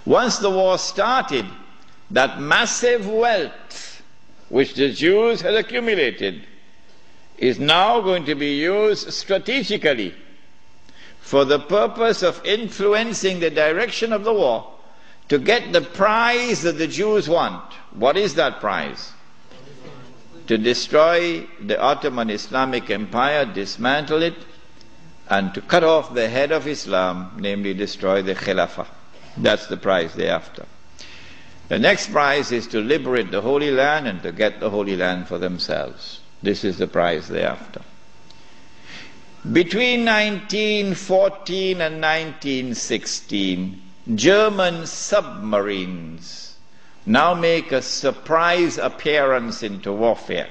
Once the war started, that massive wealth which the Jews had accumulated is now going to be used strategically for the purpose of influencing the direction of the war to get the prize that the Jews want. What is that prize? To destroy the Ottoman Islamic Empire, dismantle it, and to cut off the head of Islam, namely destroy the Khilafah. That's the prize they're after. The next prize is to liberate the Holy Land and to get the Holy Land for themselves. This is the prize they're after. Between 1914 and 1916, German submarines now make a surprise appearance into warfare.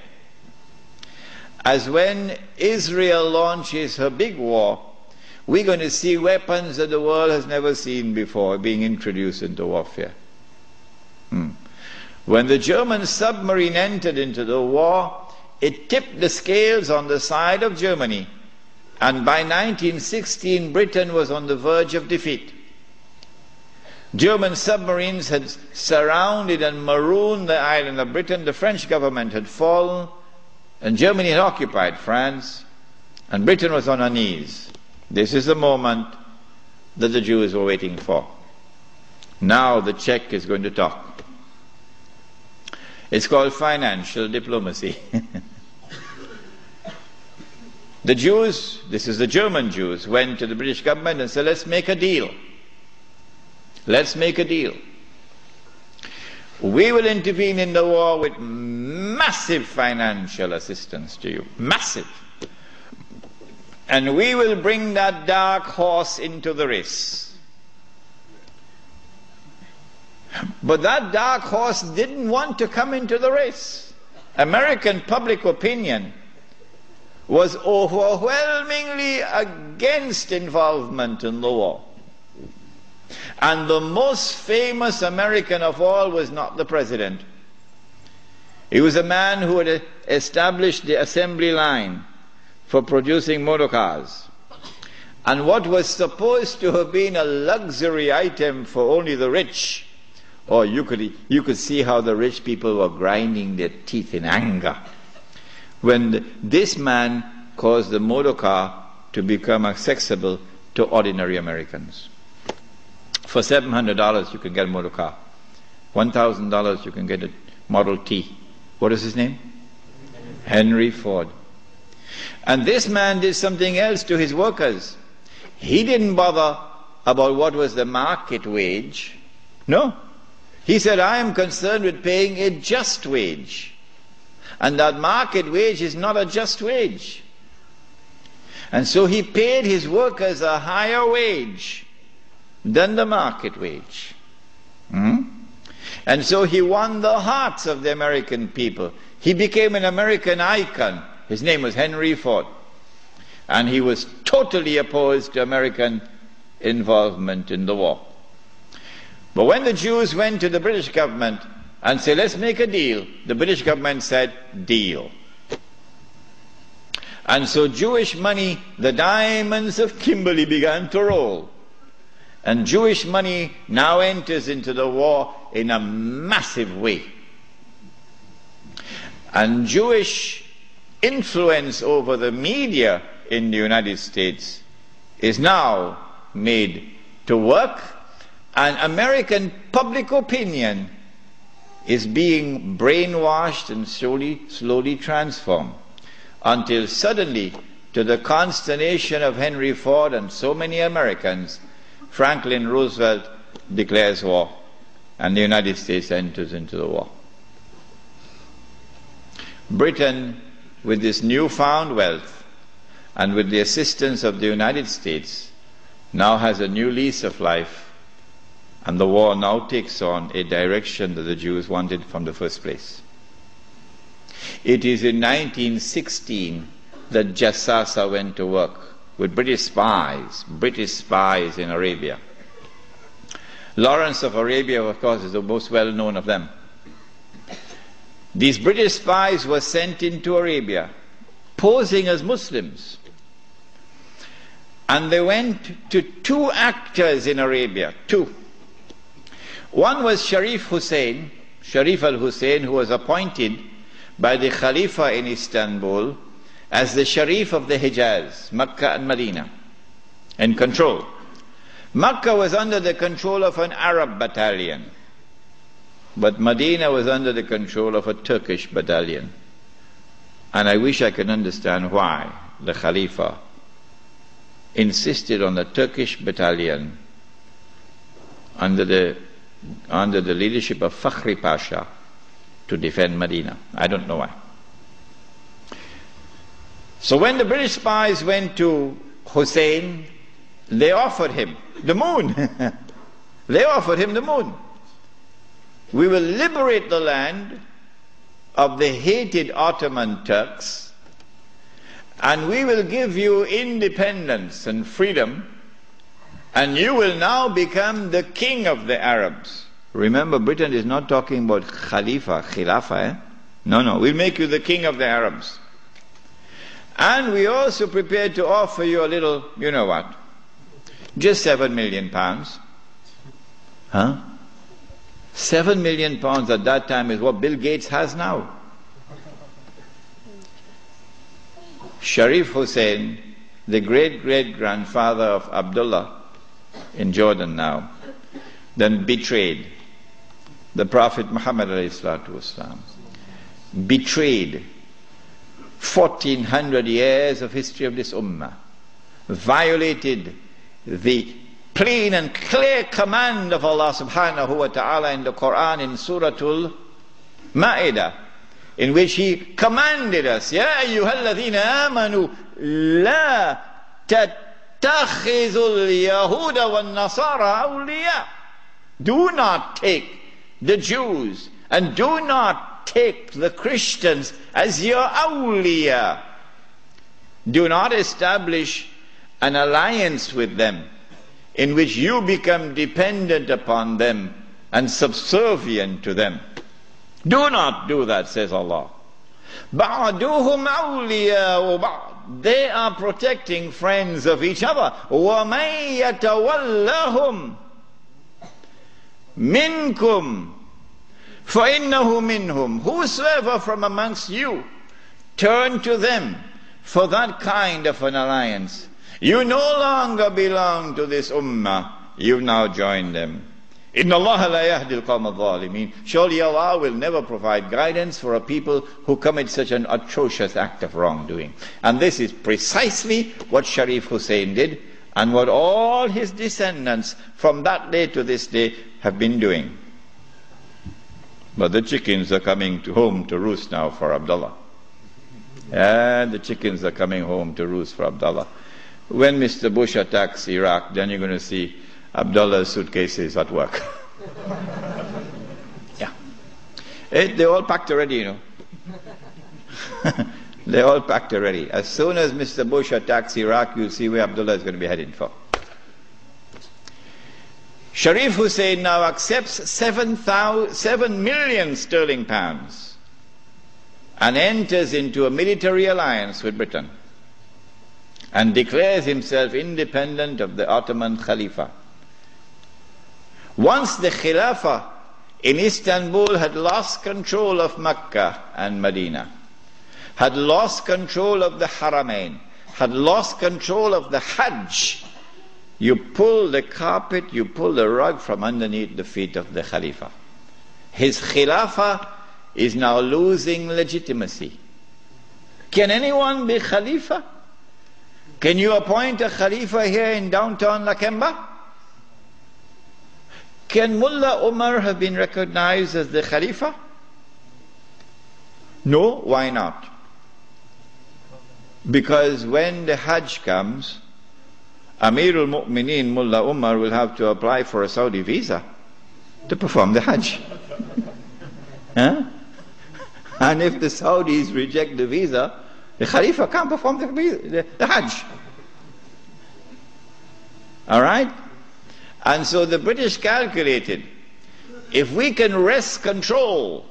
As when Israel launches her big war, we're going to see weapons that the world has never seen before being introduced into warfare. When the German submarine entered into the war, it tipped the scales on the side of Germany, and by 1916 Britain was on the verge of defeat. German submarines had surrounded and marooned the island of Britain. The French government had fallen, and Germany had occupied France, and Britain was on her knees. This is the moment that the Jews were waiting for. Now the Czech is going to talk. It's called financial diplomacy. The Jews, this is the German Jews, went to the British government and said, let's make a deal. Let's make a deal. We will intervene in the war with massive financial assistance to you. Massive. And we will bring that dark horse into the race. But that dark horse didn't want to come into the race. American public opinion was overwhelmingly against involvement in the war. And the most famous American of all was not the president. He was a man who had established the assembly line for producing motor cars. And what was supposed to have been a luxury item for only the rich, or you could see how the rich people were grinding their teeth in anger when this man caused the motor car to become accessible to ordinary Americans. For $700 you can get a motor car. $1,000 you can get a Model T. What is his name? Henry Ford. And this man did something else to his workers. He didn't bother about what was the market wage. No. He said, I am concerned with paying a just wage. And that market wage is not a just wage. And so he paid his workers a higher wage than the market wage. And so he won the hearts of the American people. He became an American icon. His name was Henry Ford. And he was totally opposed to American involvement in the war. But when the Jews went to the British government and said, let's make a deal, the British government said, deal. And so Jewish money, the diamonds of Kimberley, began to roll. And Jewish money now enters into the war in a massive way. And Jewish influence over the media in the United States is now made to work, and American public opinion is being brainwashed and slowly transformed, until suddenly, to the consternation of Henry Ford and so many Americans, Franklin Roosevelt declares war, and the United States enters into the war. Britain, with this newfound wealth, and with the assistance of the United States, now has a new lease of life, and the war now takes on a direction that the Jews wanted from the first place. It is in 1916 that Jassasa went to work with British spies in Arabia. Lawrence of Arabia, of course, is the most well known of them. These British spies were sent into Arabia, posing as Muslims. And they went to two actors in Arabia, two. One was Sharif al-Hussein, who was appointed by the Khalifa in Istanbul as the Sharif of the Hijaz, Makkah and Medina, in control. Makkah was under the control of an Arab battalion, but Medina was under the control of a Turkish battalion. And I wish I could understand why the Khalifa insisted on the Turkish battalion under the leadership of Fakhri Pasha to defend Medina. I don't know why. So when the British spies went to Hussein, they offered him the moon. They offered him the moon. We will liberate the land of the hated Ottoman Turks, and we will give you independence and freedom, and you will now become the king of the Arabs. Remember, Britain is not talking about Khilafah. No, we'll make you the king of the Arabs. And we also prepared to offer you a little, you know what, just £7 million. Huh? £7 million at that time is what Bill Gates has now. Sharif Hussein, the great-great-grandfather of Abdullah in Jordan now, then betrayed the Prophet Muhammad ﷺ, betrayed 1400 years of history of this ummah, violated the plain and clear command of Allah subhanahu wa ta'ala in the Quran in Suratul Ma'idah, in which He commanded us, Ya ayyuhalladhina amanu la tattakhizul yahuda wal nasara awliya. Do not take the Jews and do not take the Christians as your awliya. Do not establish an alliance with them in which you become dependent upon them and subservient to them. Do not do that, says Allah. بَعْدُهُمْ أَوْلِيَاءُ بَعْضٍ. They are protecting friends of each other. وَمَنْ يَتَوَلَّهُمْ مِنْكُمْ فَإِنَّهُ مِنْهُمْ. Whosoever from amongst you turn to them for that kind of an alliance, you no longer belong to this ummah, you've now joined them. Inna Allah la yahdi al-qawm al-zalimin. Surely Allah will never provide guidance for a people who commit such an atrocious act of wrongdoing. And this is precisely what Sharif Hussein did, and what all his descendants from that day to this day have been doing. But the chickens are coming home to roost now for Abdullah. And the chickens are coming home to roost for Abdullah. When Mr. Bush attacks Iraq, then you're going to see Abdullah's suitcases at work. Yeah. They're all packed already, you know. They're all packed already. As soon as Mr. Bush attacks Iraq, you'll see where Abdullah is going to be heading for. Sharif Hussein now accepts 7 million sterling pounds and enters into a military alliance with Britain and declares himself independent of the Ottoman Khalifa. Once the Khilafah in Istanbul had lost control of Mecca and Medina, had lost control of the Haramain, had lost control of the Hajj, you pull the carpet, you pull the rug from underneath the feet of the Khalifa. His Khilafah is now losing legitimacy. Can anyone be Khalifa? Can you appoint a Khalifa here in downtown Lakemba? Can Mullah Umar have been recognized as the Khalifa? No, why not? Because when the Hajj comes, Amirul Mu'mineen Mullah Umar will have to apply for a Saudi visa to perform the Hajj. Huh? And if the Saudis reject the visa, the Khalifa can't perform the Hajj. Alright? And so the British calculated, if we can wrest control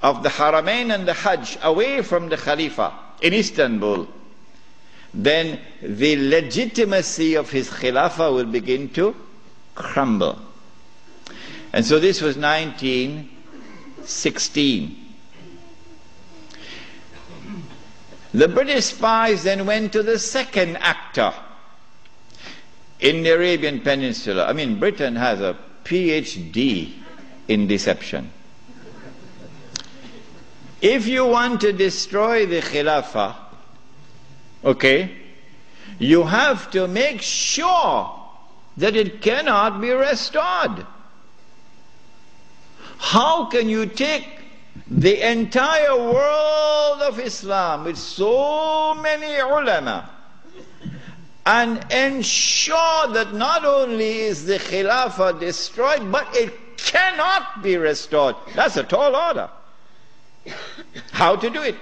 of the Haramain and the Hajj away from the Khalifa in Istanbul, then the legitimacy of his Khilafah will begin to crumble. And so this was 1916. The British spies then went to the second actor in the Arabian Peninsula. I mean, Britain has a PhD in deception. If you want to destroy the Khilafah, okay, you have to make sure that it cannot be restored. How can you take the entire world of Islam with so many ulama and ensure that not only is the Khilafah destroyed, but it cannot be restored? That's a tall order. How to do it?